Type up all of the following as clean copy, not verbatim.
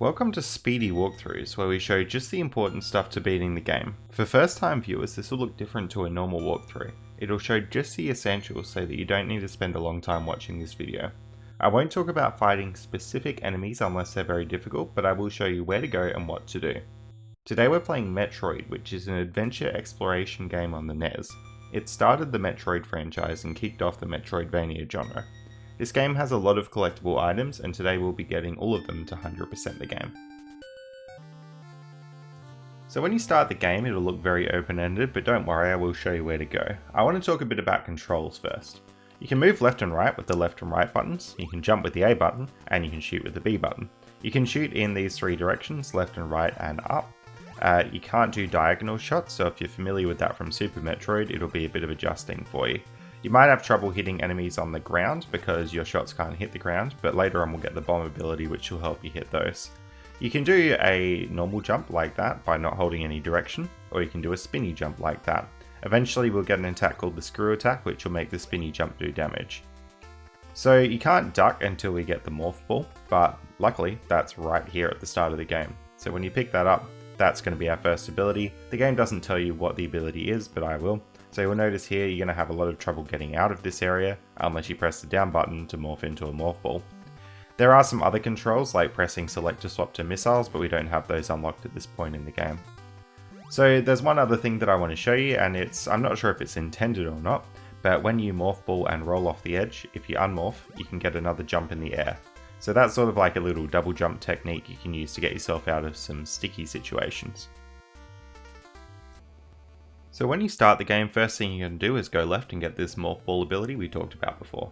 Welcome to Speedy Walkthroughs, where we show just the important stuff to beating the game. For first time viewers, this will look different to a normal walkthrough. It'll show just the essentials so that you don't need to spend a long time watching this video. I won't talk about fighting specific enemies unless they're very difficult, but I will show you where to go and what to do. Today we're playing Metroid, which is an adventure exploration game on the NES. It started the Metroid franchise and kicked off the Metroidvania genre. This game has a lot of collectible items, and today we'll be getting all of them to 100% the game. So when you start the game, it'll look very open-ended, but don't worry, I will show you where to go. I want to talk a bit about controls first. You can move left and right with the left and right buttons, you can jump with the A button, and you can shoot with the B button. You can shoot in these three directions, left and right and up. You can't do diagonal shots, so if you're familiar with that from Super Metroid, it'll be a bit of adjusting for you. You might have trouble hitting enemies on the ground because your shots can't hit the ground, but later on we'll get the bomb ability which will help you hit those. You can do a normal jump like that by not holding any direction, or you can do a spinny jump like that. Eventually we'll get an attack called the screw attack which will make the spinny jump do damage. So you can't duck until we get the morph ball, but luckily that's right here at the start of the game. So when you pick that up, that's going to be our first ability. The game doesn't tell you what the ability is, but I will. So you'll notice here you're going to have a lot of trouble getting out of this area unless you press the down button to morph into a morph ball. There are some other controls like pressing select to swap to missiles, but we don't have those unlocked at this point in the game. So there's one other thing that I want to show you, and I'm not sure if it's intended or not, but when you morph ball and roll off the edge, if you unmorph, you can get another jump in the air. So that's sort of like a little double jump technique you can use to get yourself out of some sticky situations. So when you start the game, first thing you're going to do is go left and get this morph ball ability we talked about before.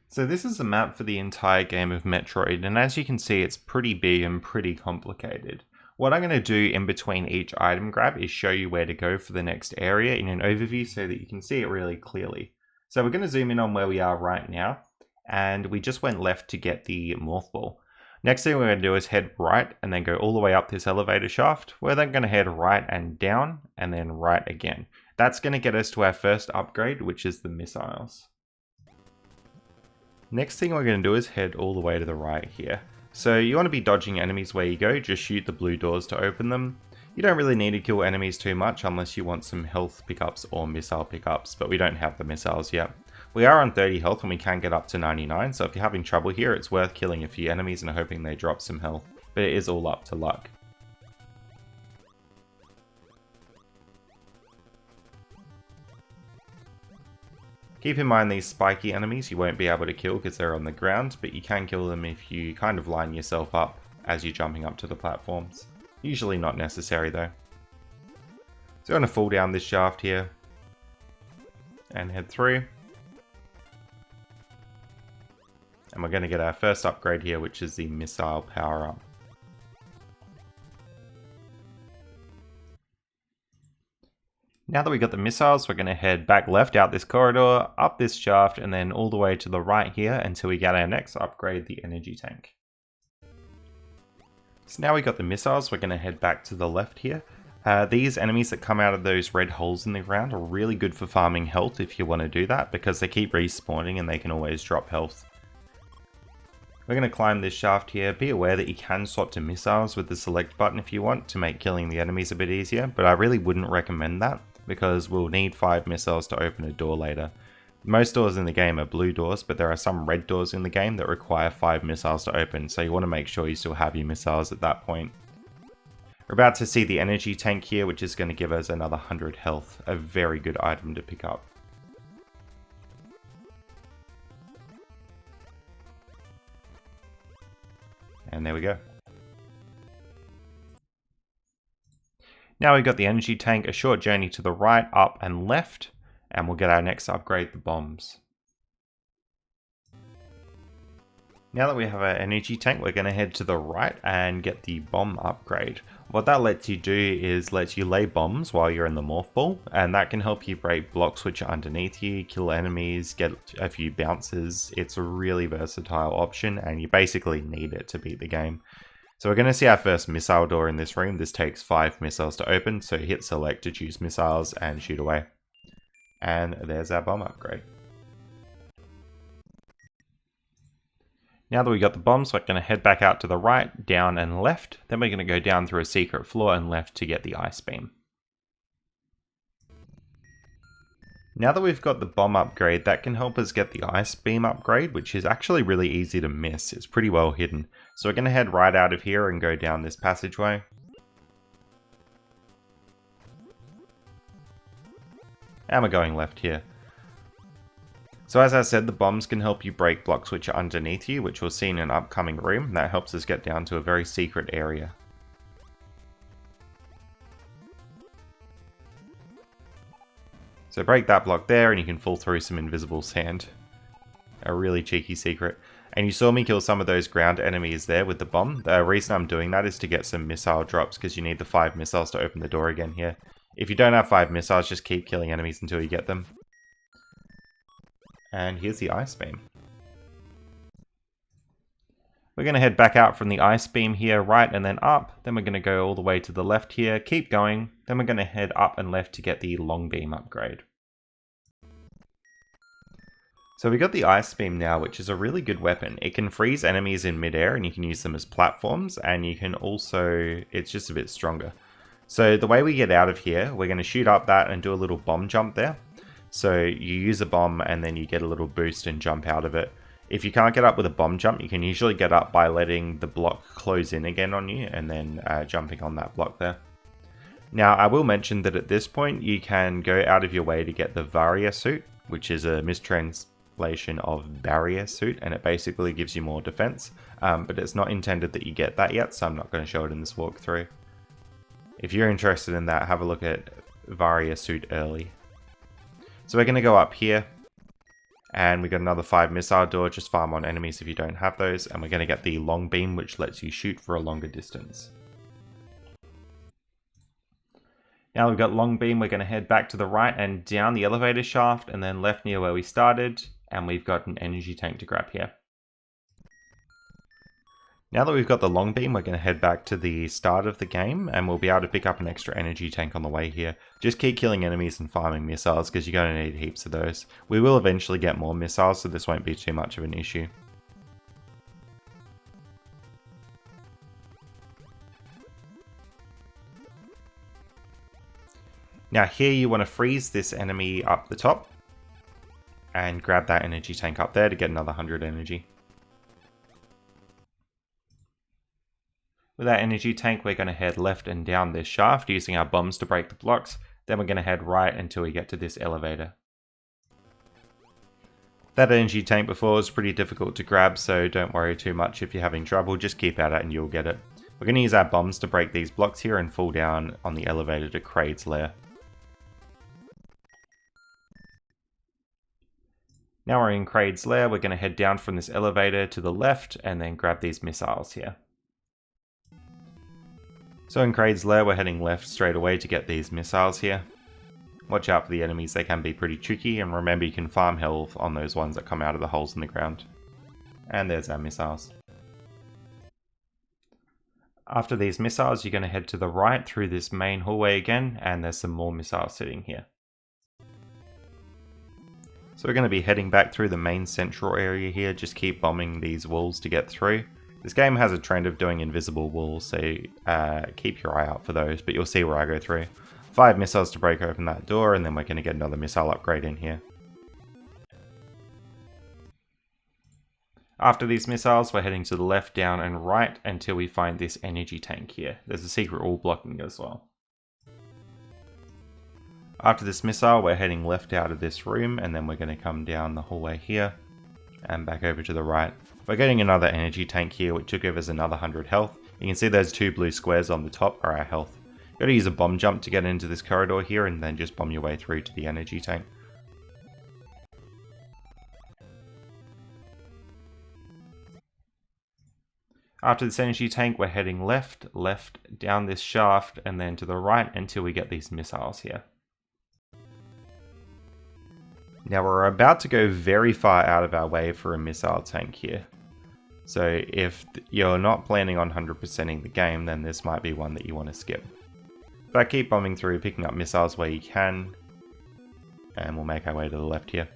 So this is the map for the entire game of Metroid, and as you can see it's pretty big and pretty complicated. What I'm going to do in between each item grab is show you where to go for the next area in an overview so that you can see it really clearly. So we're going to zoom in on where we are right now, and we just went left to get the morph ball. Next thing we're going to do is head right and then go all the way up this elevator shaft. We're then going to head right and down and then right again. That's going to get us to our first upgrade, which is the missiles. Next thing we're going to do is head all the way to the right here. So you want to be dodging enemies where you go, just shoot the blue doors to open them. You don't really need to kill enemies too much unless you want some health pickups or missile pickups, but we don't have the missiles yet. We are on 30 health and we can get up to 99, so if you're having trouble here, it's worth killing a few enemies and hoping they drop some health, but it is all up to luck. Keep in mind these spiky enemies you won't be able to kill because they're on the ground, but you can kill them if you kind of line yourself up as you're jumping up to the platforms. Usually not necessary though. So I'm going to fall down this shaft here and head through. And we're going to get our first upgrade here, which is the missile power up. Now that we've got the missiles, we're going to head back left out this corridor, up this shaft, and then all the way to the right here until we get our next upgrade, the energy tank. So now we've got the missiles, we're going to head back to the left here. These enemies that come out of those red holes in the ground are really good for farming health if you want to do that, because they keep respawning and they can always drop health. We're going to climb this shaft here. Be aware that you can swap to missiles with the select button if you want to make killing the enemies a bit easier, but I really wouldn't recommend that because we'll need 5 missiles to open a door later. Most doors in the game are blue doors, but there are some red doors in the game that require 5 missiles to open, so you want to make sure you still have your missiles at that point. We're about to see the energy tank here, which is going to give us another 100 health, a very good item to pick up. And there we go. Now we've got the energy tank, a short journey to the right, up and left, and we'll get our next upgrade, the bombs. Now that we have our energy tank, we're going to head to the right and get the bomb upgrade. What that lets you do is lets you lay bombs while you're in the morph ball, and that can help you break blocks which are underneath you, kill enemies, get a few bounces. It's a really versatile option and you basically need it to beat the game. So we're going to see our first missile door in this room. This takes 5 missiles to open, so hit select to choose missiles and shoot away. And there's our bomb upgrade. Now that we got the bombs, we're going to head back out to the right, down and left. Then we're going to go down through a secret floor and left to get the ice beam. Now that we've got the bomb upgrade, that can help us get the ice beam upgrade, which is actually really easy to miss. It's pretty well hidden. So we're going to head right out of here and go down this passageway. And we're going left here. So as I said, the bombs can help you break blocks which are underneath you, which we'll see in an upcoming room. That helps us get down to a very secret area. So break that block there and you can fall through some invisible sand. A really cheeky secret. And you saw me kill some of those ground enemies there with the bomb. The reason I'm doing that is to get some missile drops, because you need the 5 missiles to open the door again here. If you don't have 5 missiles, just keep killing enemies until you get them. And here's the ice beam. We're going to head back out from the ice beam here, right and then up. Then we're going to go all the way to the left here, keep going. Then we're going to head up and left to get the long beam upgrade. So we got the ice beam now, which is a really good weapon. It can freeze enemies in midair and you can use them as platforms, and you can also, it's just a bit stronger. So the way we get out of here, we're going to shoot up that and do a little bomb jump there. So you use a bomb and then you get a little boost and jump out of it. If you can't get up with a bomb jump, you can usually get up by letting the block close in again on you and then jumping on that block there. Now I will mention that at this point you can go out of your way to get the Varia suit, which is a mistranslation of barrier suit, and it basically gives you more defense, but it's not intended that you get that yet, so I'm not going to show it in this walkthrough. If you're interested in that, have a look at Varia suit early. So we're going to go up here, and we got another 5 missile door. Just farm on enemies if you don't have those, and we're going to get the long beam, which lets you shoot for a longer distance. Now we've got long beam, we're going to head back to the right and down the elevator shaft, and then left near where we started, and we've got an energy tank to grab here. Now that we've got the long beam, we're going to head back to the start of the game, and we'll be able to pick up an extra energy tank on the way here. Just keep killing enemies and farming missiles, because you're going to need heaps of those. We will eventually get more missiles, so this won't be too much of an issue. Now here you want to freeze this enemy up the top, and grab that energy tank up there to get another 100 energy. With that energy tank, we're going to head left and down this shaft using our bombs to break the blocks. Then we're going to head right until we get to this elevator. That energy tank before was pretty difficult to grab, so don't worry too much if you're having trouble. Just keep at it and you'll get it. We're going to use our bombs to break these blocks here and fall down on the elevator to Kraid's lair. Now we're in Kraid's lair, we're going to head down from this elevator to the left and then grab these missiles here. So in Kraid's lair, we're heading left straight away to get these missiles here. Watch out for the enemies, they can be pretty tricky, and remember you can farm health on those ones that come out of the holes in the ground. And there's our missiles. After these missiles, you're going to head to the right through this main hallway again, and there's some more missiles sitting here. So we're going to be heading back through the main central area here, just keep bombing these walls to get through. This game has a trend of doing invisible walls, so keep your eye out for those, but you'll see where I go through. 5 missiles to break open that door, and then we're going to get another missile upgrade in here. After these missiles, we're heading to the left, down, and right until we find this energy tank here. There's a secret wall blocking it as well. After this missile, we're heading left out of this room, and then we're going to come down the hallway here, and back over to the right. We're getting another energy tank here, which will give us another 100 health. You can see those 2 blue squares on the top are our health. You've got to use a bomb jump to get into this corridor here, and then just bomb your way through to the energy tank. After this energy tank, we're heading left, down this shaft, and then to the right until we get these missiles here. Now we're about to go very far out of our way for a missile tank here. So if you're not planning on 100%ing the game, then this might be one that you want to skip. But keep bombing through, picking up missiles where you can, and we'll make our way to the left here.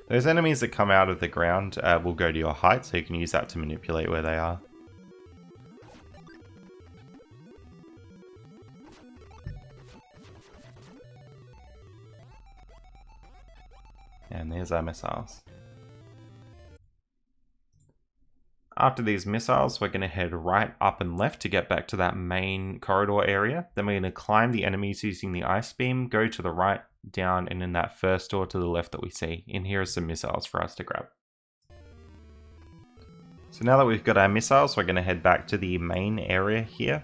Those enemies that come out of the ground will go to your height, so you can use that to manipulate where they are. And there's our missiles. After these missiles, we're going to head right, up, and left to get back to that main corridor area. Then we're going to climb the enemies using the ice beam, go to the right, down, and in that first door to the left that we see. In here are some missiles for us to grab. So now that we've got our missiles, we're going to head back to the main area here.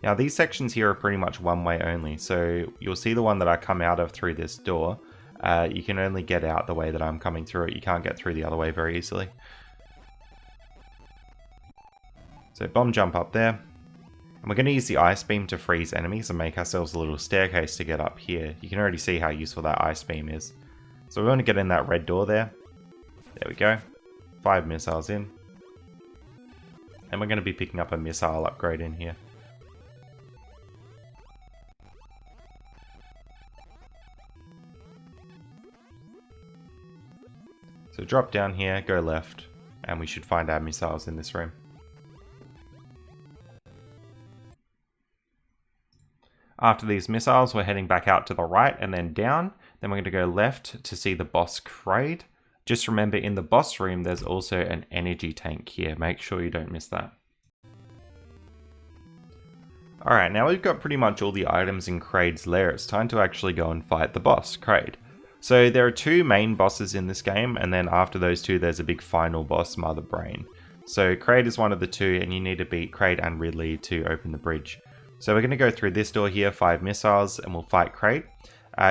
Now these sections here are pretty much one way only, so you'll see the one that I come out of through this door. You can only get out the way that I'm coming through it, you can't get through the other way very easily. So bomb jump up there, and we're going to use the ice beam to freeze enemies and make ourselves a little staircase to get up here. You can already see how useful that ice beam is. So we want to get in that red door there. There we go. 5 missiles in. And we're going to be picking up a missile upgrade in here. So drop down here, go left, and we should find our missiles in this room. After these missiles, we're heading back out to the right and then down. Then we're going to go left to see the boss Kraid. Just remember, in the boss room, there's also an energy tank here. Make sure you don't miss that. Alright, now we've got pretty much all the items in Kraid's lair. It's time to actually go and fight the boss, Kraid. So there are 2 main bosses in this game, and then after those 2 there's a big final boss, Mother Brain. So Kraid is one of the 2, and you need to beat Kraid and Ridley to open the bridge. So we're going to go through this door here, 5 missiles, and we'll fight Kraid.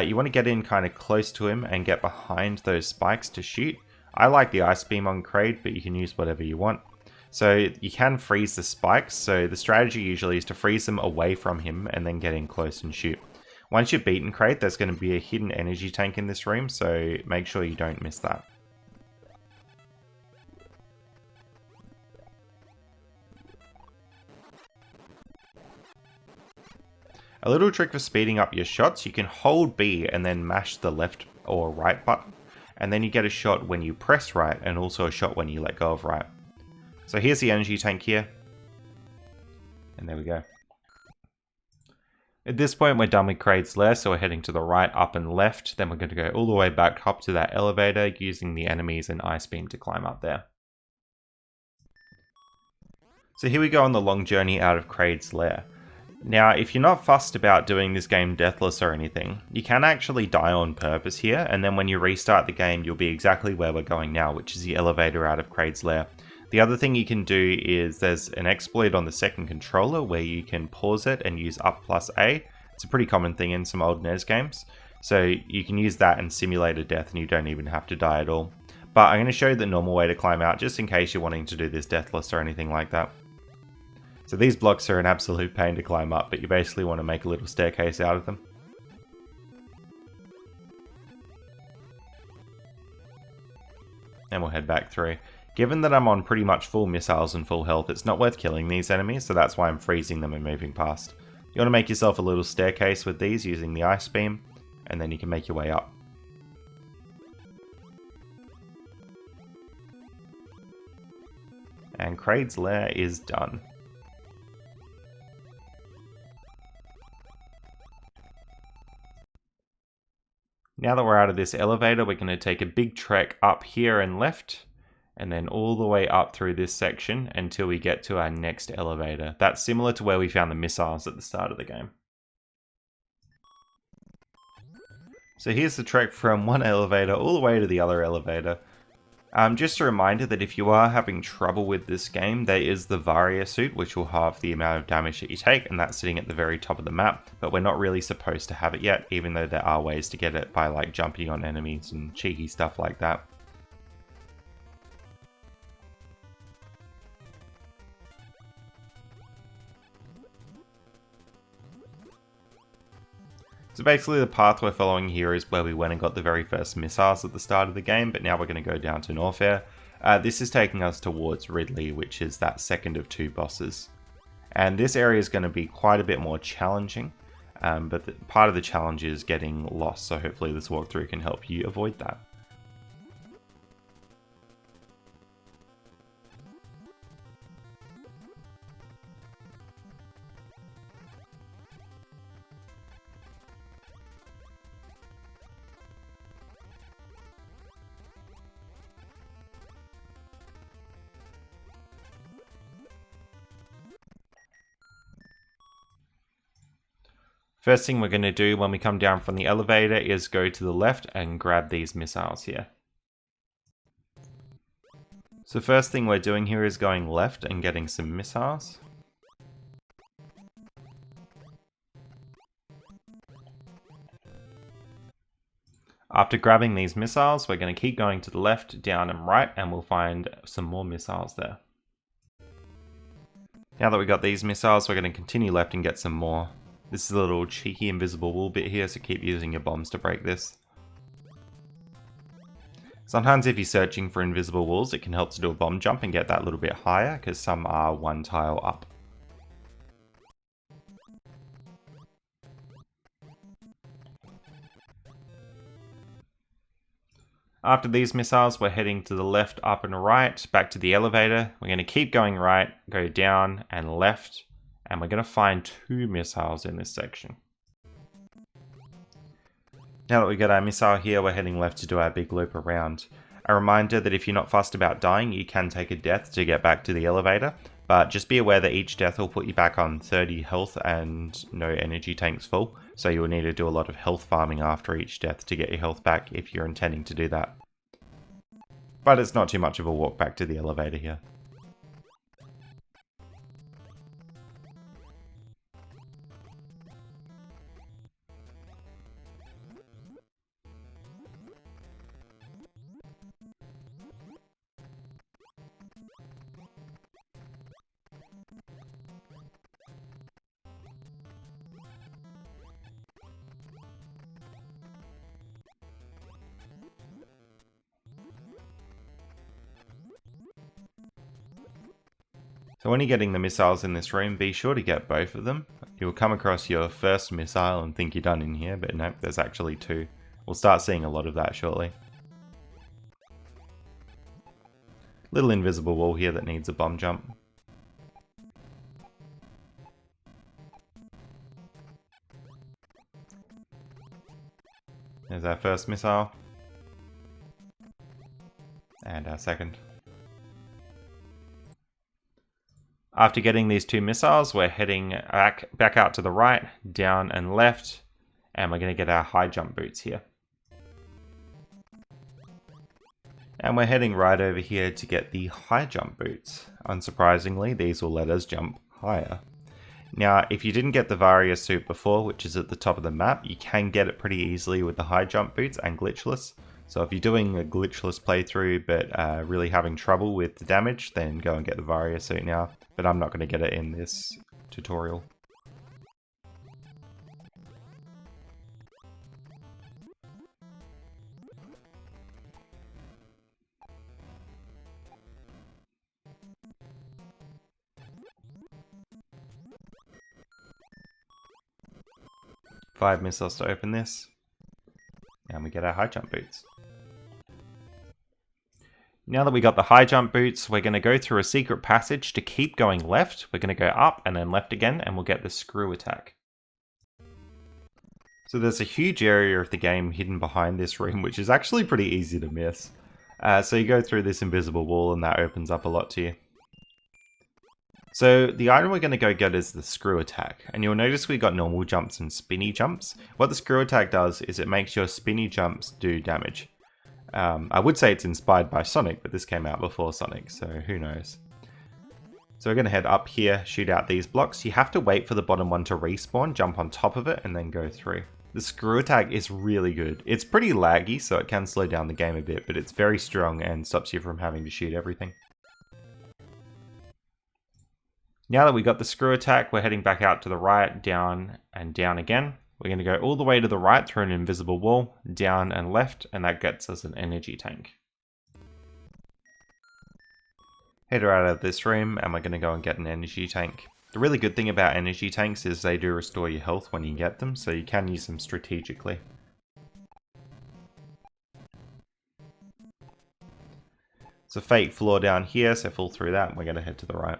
You want to get in kind of close to him and get behind those spikes to shoot. I like the ice beam on Kraid, but you can use whatever you want. So you can freeze the spikes, so the strategy usually is to freeze them away from him and then get in close and shoot. Once you've beaten Kraid, there's going to be a hidden energy tank in this room, so make sure you don't miss that. A little trick for speeding up your shots, you can hold B and then mash the left or right button, and then you get a shot when you press right and also a shot when you let go of right. So here's the energy tank here, and there we go. At this point we're done with Kraid's lair, so we're heading to the right, up and left, then we're going to go all the way back up to that elevator using the enemies and ice beam to climb up there. So here we go on the long journey out of Kraid's lair. Now if you're not fussed about doing this game deathless or anything, you can actually die on purpose here, and then when you restart the game you'll be exactly where we're going now, which is the elevator out of Kraid's lair. The other thing you can do is there's an exploit on the second controller where you can pause it and use up plus A. It's a pretty common thing in some old NES games. So you can use that and simulate a death and you don't even have to die at all. But I'm going to show you the normal way to climb out just in case you're wanting to do this deathless or anything like that. So these blocks are an absolute pain to climb up, but you basically want to make a little staircase out of them. And we'll head back through. Given that I'm on pretty much full missiles and full health, it's not worth killing these enemies, so that's why I'm freezing them and moving past. You want to make yourself a little staircase with these using the ice beam, and then you can make your way up. And Kraid's lair is done. Now that we're out of this elevator, we're going to take a big trek up here and left, and then all the way up through this section until we get to our next elevator. That's similar to where we found the missiles at the start of the game. So here's the trek from one elevator all the way to the other elevator. Just a reminder that if you are having trouble with this game, there is the Varia suit, which will halve the amount of damage that you take, and that's sitting at the very top of the map, but we're not really supposed to have it yet, even though there are ways to get it by like jumping on enemies and cheeky stuff like that. So basically the path we're following here is where we went and got the very first missiles at the start of the game, but now we're going to go down to Norfair. This is taking us towards Ridley, which is that second of 2 bosses. And this area is going to be quite a bit more challenging. but part of the challenge is getting lost, so hopefully this walkthrough can help you avoid that. First thing we're going to do when we come down from the elevator is go to the left and grab these missiles here. So first thing we're doing here is going left and getting some missiles. After grabbing these missiles, we're going to keep going to the left, down and right, and we'll find some more missiles there. Now that we've got these missiles, we're going to continue left and get some more. This is a little cheeky invisible wall bit here, so keep using your bombs to break this. Sometimes if you're searching for invisible walls, it can help to do a bomb jump and get that little bit higher, because some are one tile up. After these missiles, we're heading to the left, up and right, back to the elevator. We're going to keep going right, go down and left. And we're going to find 2 missiles in this section. Now that we got our missile here, we're heading left to do our big loop around. A reminder that if you're not fussed about dying, you can take a death to get back to the elevator. But just be aware that each death will put you back on 30 health and no energy tanks full. So you'll need to do a lot of health farming after each death to get your health back if you're intending to do that. But it's not too much of a walk back to the elevator here. So when you're getting the missiles in this room, be sure to get both of them. You'll come across your first missile and think you're done in here, but nope, there's actually 2. We'll start seeing a lot of that shortly. Little invisible wall here that needs a bomb jump. There's our first missile. And our second. After getting these 2 missiles, we're heading back out to the right, down and left, and we're going to get our high jump boots here. And we're heading right over here to get the high jump boots. Unsurprisingly, these will let us jump higher. Now, if you didn't get the Varia suit before, which is at the top of the map, you can get it pretty easily with the high jump boots and glitchless. So if you're doing a glitchless playthrough but really having trouble with the damage, then go and get the Varia suit now. But I'm not going to get it in this tutorial. Five missiles to open this. And we get our high jump boots. Now that we got the high jump boots, we're going to go through a secret passage to keep going left. We're going to go up and then left again, and we'll get the screw attack. So there's a huge area of the game hidden behind this room, which is actually pretty easy to miss. So you go through this invisible wall and that opens up a lot to you. So the item we're going to go get is the screw attack, and you'll notice we got normal jumps and spinny jumps. What the screw attack does is it makes your spinny jumps do damage. I would say it's inspired by Sonic, but this came out before Sonic, so who knows. So we're going to head up here, shoot out these blocks. You have to wait for the bottom one to respawn, jump on top of it, and then go through. The screw attack is really good. It's pretty laggy, so it can slow down the game a bit, but it's very strong and stops you from having to shoot everything. Now that we got the screw attack, we're heading back out to the right, down and down again. We're going to go all the way to the right through an invisible wall, down and left, and that gets us an energy tank. Head right out of this room, and we're going to go and get an energy tank. The really good thing about energy tanks is they do restore your health when you get them, so you can use them strategically. It's a fake floor down here, so fall through that and we're going to head to the right.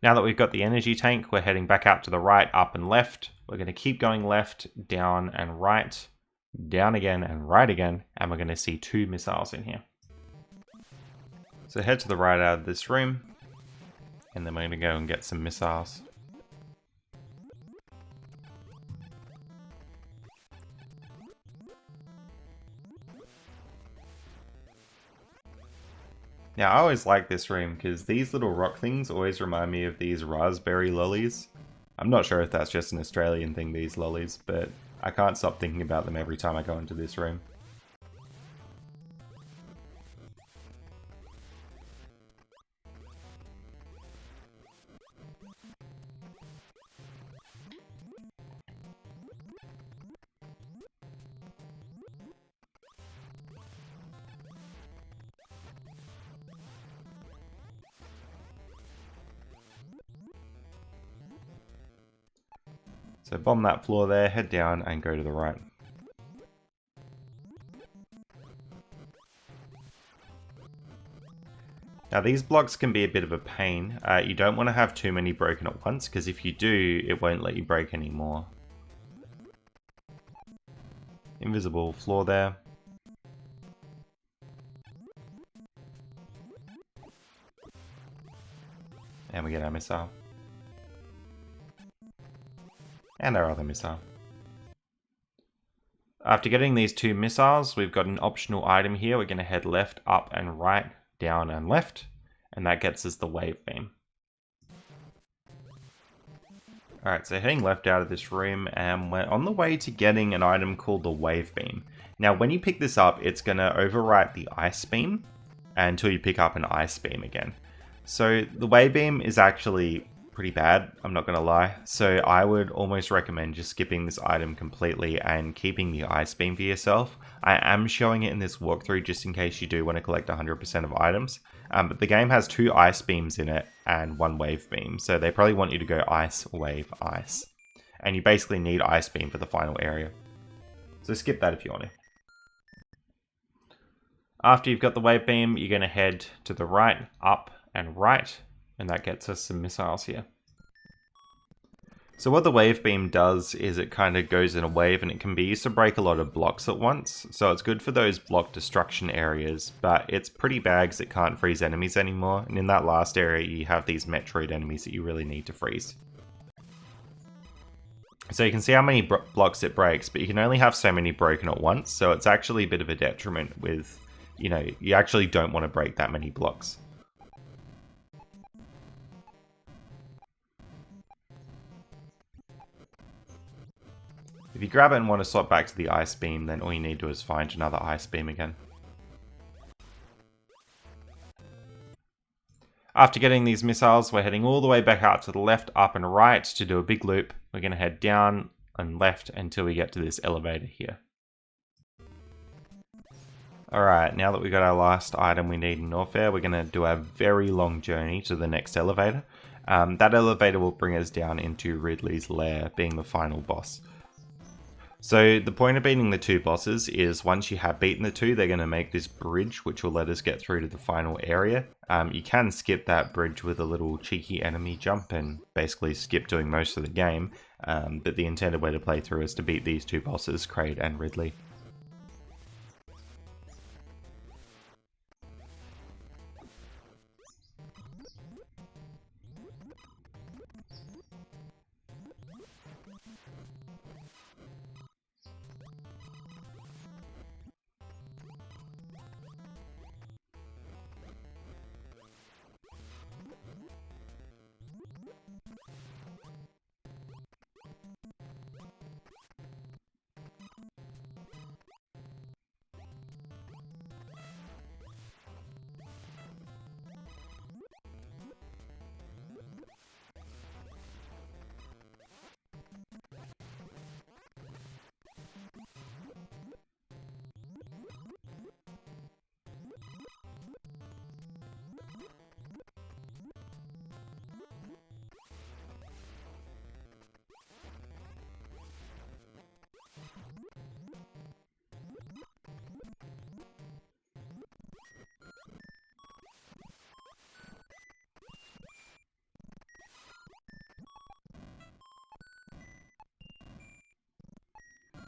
Now that we've got the energy tank, we're heading back out to the right, up and left. We're going to keep going left, down and right, down again and right again, and we're going to see 2 missiles in here. So head to the right out of this room, and then we're going to go and get some missiles. Now, I always like this room because these little rock things always remind me of these raspberry lollies. I'm not sure if that's just an Australian thing, these lollies, but I can't stop thinking about them every time I go into this room. So bomb that floor there, head down and go to the right. Now these blocks can be a bit of a pain. You don't want to have too many broken at once, because if you do, it won't let you break any more. Invisible floor there. And we get our missile. And our other missile. After getting these 2 missiles, we've got an optional item here. We're going to head left, up and right, down and left, and that gets us the wave beam. Alright, so heading left out of this room, and we're on the way to getting an item called the wave beam. Now when you pick this up, it's going to overwrite the ice beam until you pick up an ice beam again. So the wave beam is actually pretty bad, I'm not gonna lie. So I would almost recommend just skipping this item completely and keeping the ice beam for yourself. I am showing it in this walkthrough just in case you do want to collect 100% of items. But the game has 2 ice beams in it and 1 wave beam. So they probably want you to go ice, wave, ice. And you basically need ice beam for the final area. So skip that if you want to. After you've got the wave beam, you're going to head to the right, up and right. And that gets us some missiles here. So what the wave beam does is it kind of goes in a wave and it can be used to break a lot of blocks at once. So it's good for those block destruction areas, but it's pretty bad because it can't freeze enemies anymore. And in that last area you have these Metroid enemies that you really need to freeze. So you can see how many blocks it breaks, but you can only have so many broken at once. So it's actually a bit of a detriment with, you know, you actually don't want to break that many blocks. If you grab it and want to swap back to the ice beam, then all you need to do is find another ice beam again. After getting these missiles, we're heading all the way back out to the left, up and right to do a big loop. We're going to head down and left until we get to this elevator here. Alright, now that we got our last item we need in Norfair, we're going to do a very long journey to the next elevator. That elevator will bring us down into Ridley's lair, being the final boss. So the point of beating the 2 bosses is once you have beaten the 2, they're going to make this bridge which will let us get through to the final area. You can skip that bridge with a little cheeky enemy jump and basically skip doing most of the game, but the intended way to play through is to beat these 2 bosses, Kraid and Ridley.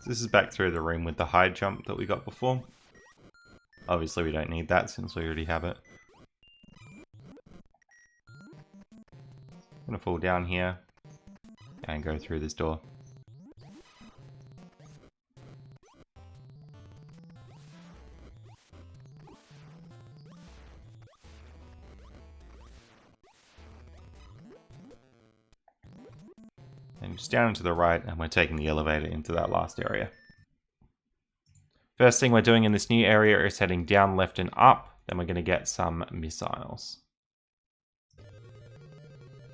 This is back through the room with the high jump that we got before. Obviously we don't need that since we already have it. I'm gonna fall down here and go through this door. And just down and to the right, and we're taking the elevator into that last area. First thing we're doing in this new area is heading down, left, and up. Then we're going to get some missiles.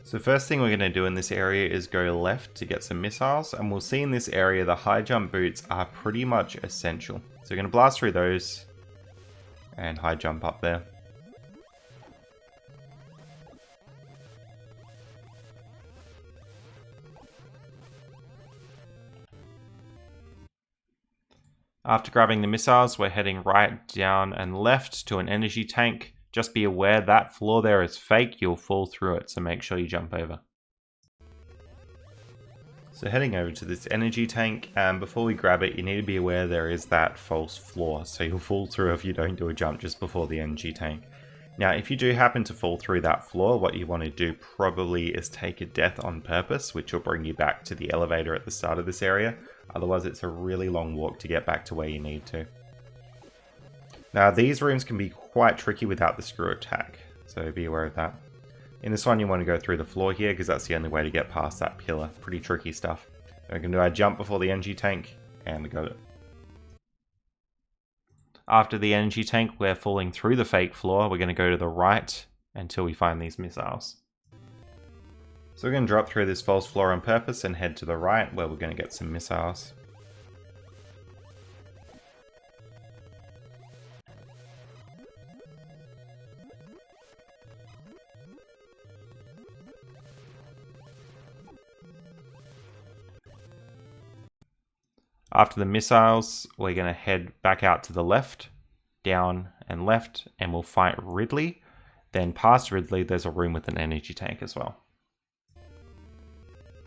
So first thing we're going to do in this area is go left to get some missiles. And we'll see in this area the high jump boots are pretty much essential. So we're going to blast through those and high jump up there. After grabbing the missiles, we're heading right, down, and left to an energy tank. Just be aware that floor there is fake, you'll fall through it, so make sure you jump over. So heading over to this energy tank, and before we grab it, you need to be aware there is that false floor, so you'll fall through if you don't do a jump just before the energy tank. Now, if you do happen to fall through that floor, what you want to do probably is take a death on purpose, which will bring you back to the elevator at the start of this area. Otherwise, it's a really long walk to get back to where you need to. Now, these rooms can be quite tricky without the screw attack, so be aware of that. In this one, you want to go through the floor here, because that's the only way to get past that pillar. Pretty tricky stuff. We're going to do our jump before the energy tank, and we got it. After the energy tank, we're falling through the fake floor. We're going to go to the right until we find these missiles. So we're going to drop through this false floor on purpose and head to the right where we're going to get some missiles. After the missiles, we're going to head back out to the left, down and left, and we'll fight Ridley. Then past Ridley, there's a room with an energy tank as well.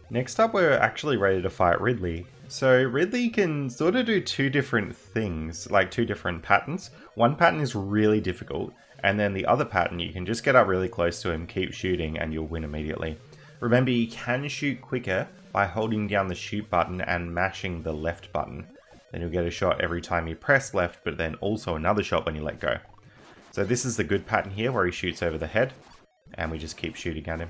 Next up, we're actually ready to fight Ridley. So Ridley can sort of do two different things, like two different patterns. One pattern is really difficult, and then the other pattern, you can just get up really close to him, keep shooting, and you'll win immediately. Remember, you can shoot quicker by holding down the shoot button and mashing the left button. Then you'll get a shot every time you press left, but then also another shot when you let go. So this is the good pattern here, where he shoots over the head, and we just keep shooting at him.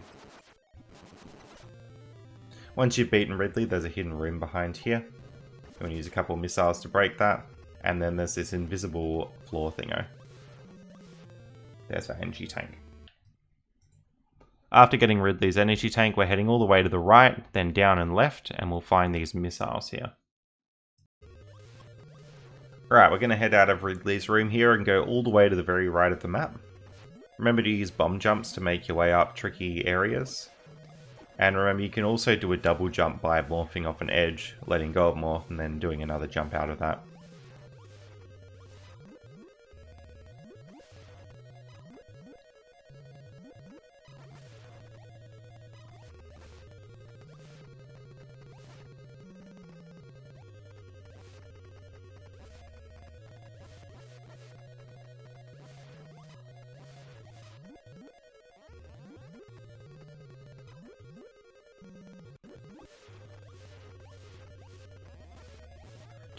Once you've beaten Ridley, there's a hidden room behind here. You want to use a couple of missiles to break that, and then there's this invisible floor thingo. There's our energy tank. After getting Ridley's energy tank, we're heading all the way to the right, then down and left, and we'll find these missiles here. Alright, we're going to head out of Ridley's room here and go all the way to the very right of the map. Remember to use bomb jumps to make your way up tricky areas. And remember, you can also do a double jump by morphing off an edge, letting go of morph, and then doing another jump out of that.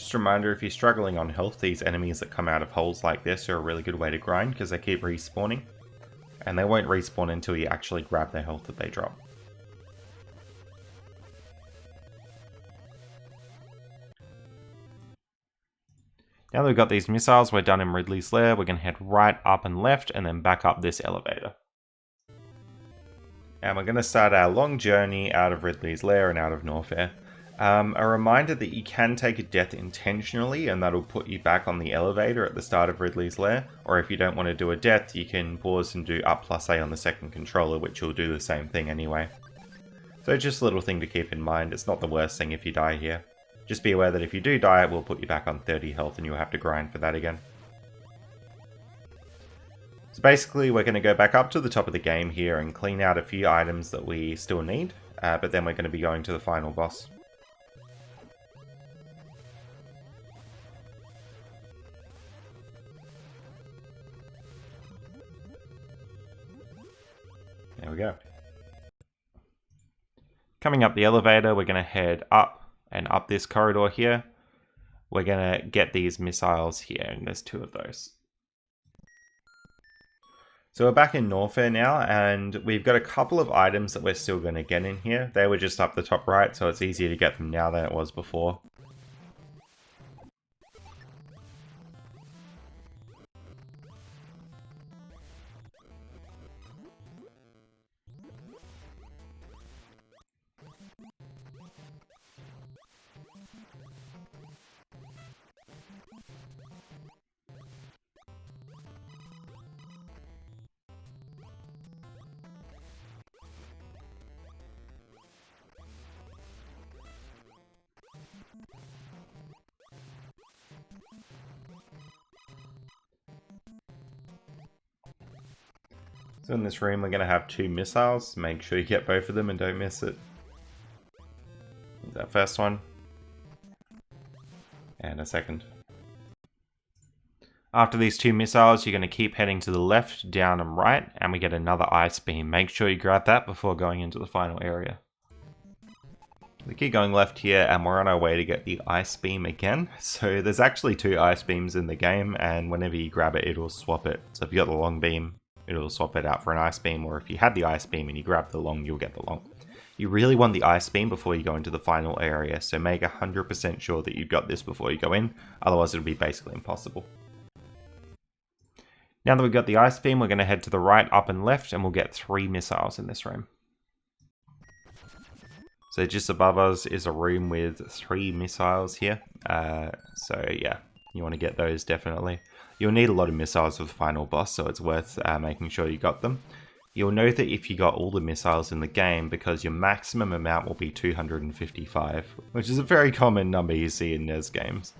Just a reminder, if you're struggling on health, these enemies that come out of holes like this are a really good way to grind because they keep respawning. And they won't respawn until you actually grab their health that they drop. Now that we've got these missiles, we're done in Ridley's lair. We're going to head right up and left and then back up this elevator. And we're going to start our long journey out of Ridley's lair and out of Norfair. A reminder that you can take a death intentionally and that'll put you back on the elevator at the start of Ridley's lair. Or if you don't want to do a death, you can pause and do up+A on the second controller, which will do the same thing anyway. So just a little thing to keep in mind, it's not the worst thing if you die here. Just be aware that if you do die, it will put you back on 30 health and you'll have to grind for that again. So basically, we're going to go back up to the top of the game here and clean out a few items that we still need, but then we're going to be going to the final boss. There we go. Coming up the elevator, we're going to head up and up this corridor here. We're going to get these missiles here, and there's 2 of those. So we're back in Norfair now, and we've got a couple of items that we're still going to get in here. They were just up the top right, so it's easier to get them now than it was before. So in this room we're going to have 2 missiles. Make sure you get both of them and don't miss it. Here's that first one. And a second. After these 2 missiles, you're going to keep heading to the left, down and right, and we get another ice beam. Make sure you grab that before going into the final area. We keep going left here and we're on our way to get the ice beam again. So there's actually 2 ice beams in the game, and whenever you grab it, it'll swap it. So if you got the long beam, it'll swap it out for an ice beam, or if you had the ice beam and you grab the long, you'll get the long. You really want the ice beam before you go into the final area, so make 100% sure that you've got this before you go in, otherwise it'll be basically impossible. Now that we've got the ice beam, we're going to head to the right, up and left, and we'll get 3 missiles in this room. So just above us is a room with 3 missiles here, so yeah, you want to get those definitely. You'll need a lot of missiles for the final boss, so it's worth making sure you got them. You'll know that if you got all the missiles in the game, because your maximum amount will be 255, which is a very common number you see in NES games.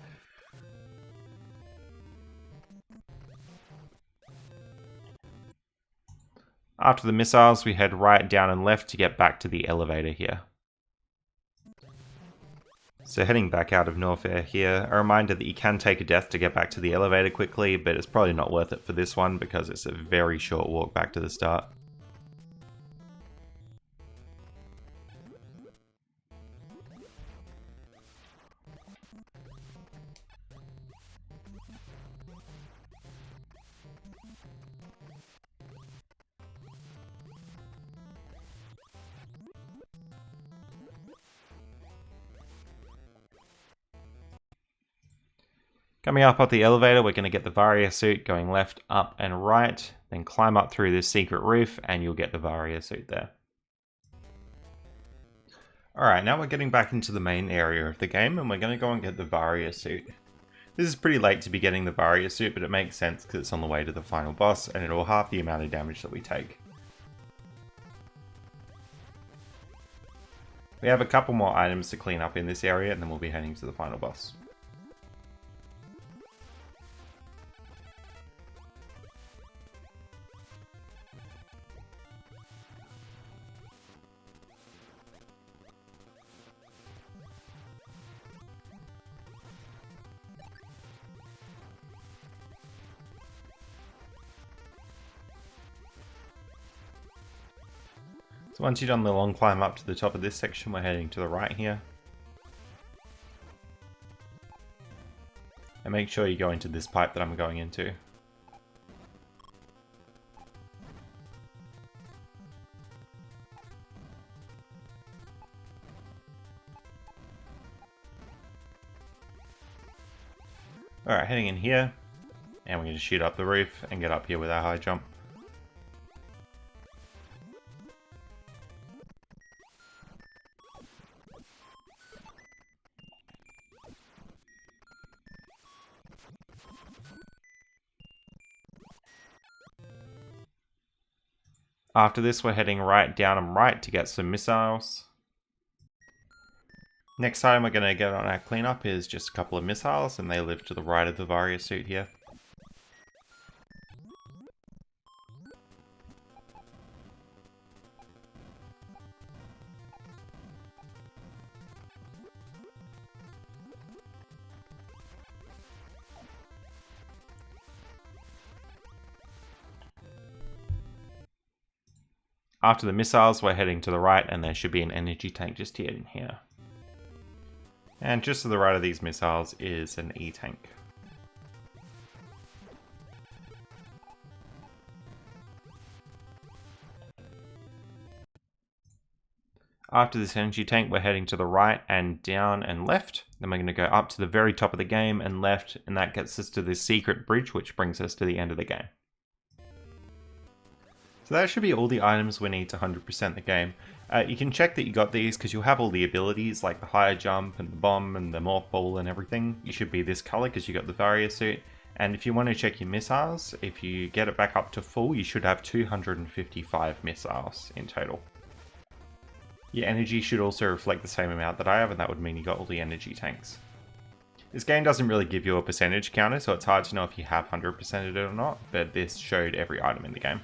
After the missiles, we head right, down and left to get back to the elevator here. So heading back out of Norfair here, a reminder that you can take a death to get back to the elevator quickly, but it's probably not worth it for this one because it's a very short walk back to the start. Coming up the elevator, we're going to get the Varia suit going left, up and right, then climb up through this secret roof and you'll get the Varia suit there. Alright, now we're getting back into the main area of the game and we're going to go and get the Varia suit. This is pretty late to be getting the Varia suit, but it makes sense because it's on the way to the final boss and it'll halve the amount of damage that we take. We have a couple more items to clean up in this area and then we'll be heading to the final boss. So once you've done the long climb up to the top of this section, we're heading to the right here. And make sure you go into this pipe that I'm going into. Alright, heading in here, and we're going to shoot up the roof and get up here with our high jump. After this, we're heading right down and right to get some missiles. Next item we're going to get on our cleanup is just a couple of missiles, and they live to the right of the Varia suit here. After the missiles, we're heading to the right, and there should be an energy tank just here and here. And just to the right of these missiles is an E-tank. After this energy tank, we're heading to the right and down and left. Then we're going to go up to the very top of the game and left, and that gets us to this secret bridge, which brings us to the end of the game. So that should be all the items we need to 100% the game. You can check that you got these because you'll have all the abilities like the higher jump and the bomb and the morph ball and everything. You should be this color because you got the Varia suit. And if you want to check your missiles, if you get it back up to full, you should have 255 missiles in total. Your energy should also reflect the same amount that I have, and that would mean you got all the energy tanks. This game doesn't really give you a percentage counter, so it's hard to know if you have 100%ed it or not, but this showed every item in the game.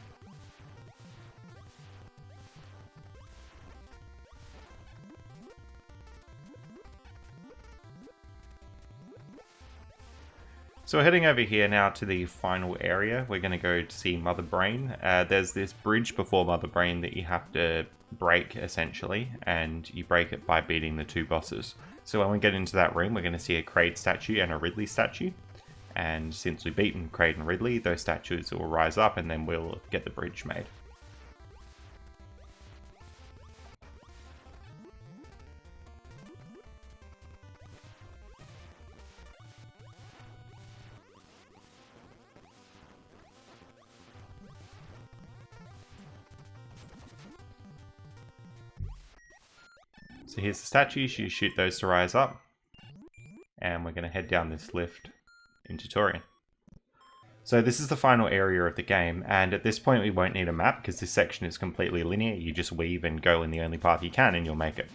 So we're heading over here now to the final area. We're going to go to see Mother Brain. There's this bridge before Mother Brain that you have to break, essentially, and you break it by beating the two bosses. So when we get into that room, we're going to see a Kraid statue and a Ridley statue. And since we've beaten Kraid and Ridley, those statues will rise up and then we'll get the bridge made. So here's the statues, you shoot those to rise up. And we're going to head down this lift into Torian. So this is the final area of the game, and at this point we won't need a map because this section is completely linear. You just weave and go in the only path you can and you'll make it.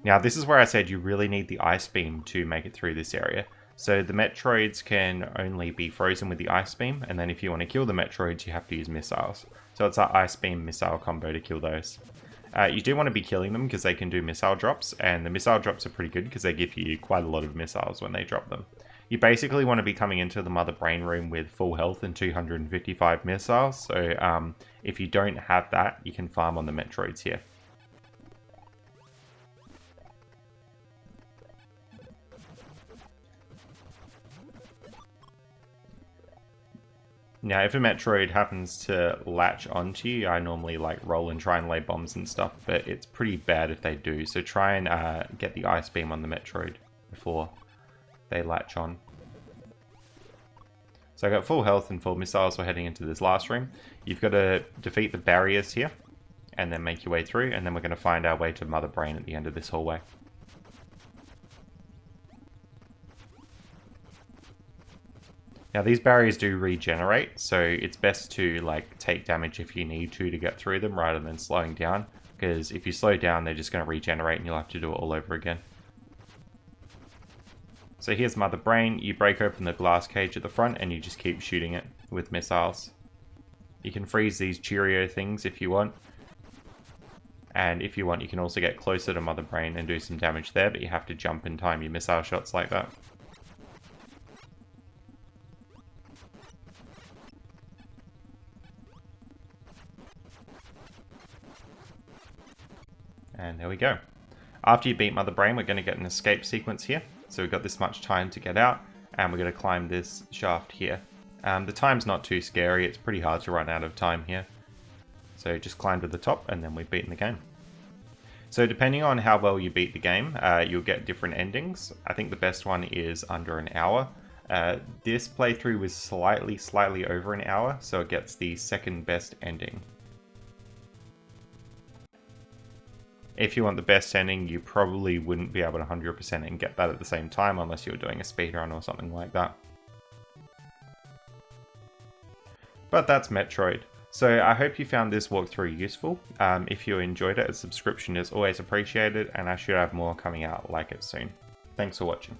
Now this is where I said you really need the ice beam to make it through this area. So the Metroids can only be frozen with the ice beam, and then if you want to kill the Metroids you have to use missiles. So it's that ice beam missile combo to kill those. You do want to be killing them because they can do missile drops, and the missile drops are pretty good because they give you quite a lot of missiles when they drop them. You basically want to be coming into the Mother Brain room with full health and 255 missiles, so if you don't have that, you can farm on the Metroids here. Now, if a Metroid happens to latch onto you, I normally roll and try and lay bombs and stuff, but it's pretty bad if they do. So try and get the ice beam on the Metroid before they latch on. So I got full health and full missiles. We're heading into this last room. You've got to defeat the barriers here, and then make your way through, and then we're going to find our way to Mother Brain at the end of this hallway. Now these barriers do regenerate, so it's best to take damage if you need to get through them rather than slowing down, because if you slow down they're just going to regenerate and you'll have to do it all over again. So here's Mother Brain. You break open the glass cage at the front and you just keep shooting it with missiles. You can freeze these Cheerio things if you want, and if you want you can also get closer to Mother Brain and do some damage there, but you have to jump and time your missile shots like that. And there we go. After you beat Mother Brain, we're going to get an escape sequence here. So we've got this much time to get out. and we're going to climb this shaft here. The time's not too scary, it's pretty hard to run out of time here. So just climb to the top and then we've beaten the game. So depending on how well you beat the game, you'll get different endings. I think the best one is under an hour. This playthrough was slightly over an hour, so it gets the second best ending. If you want the best ending, you probably wouldn't be able to 100% and get that at the same time unless you were doing a speedrun or something like that. But that's Metroid. So I hope you found this walkthrough useful. If you enjoyed it, a subscription is always appreciated, and I should have more coming out like it soon. Thanks for watching.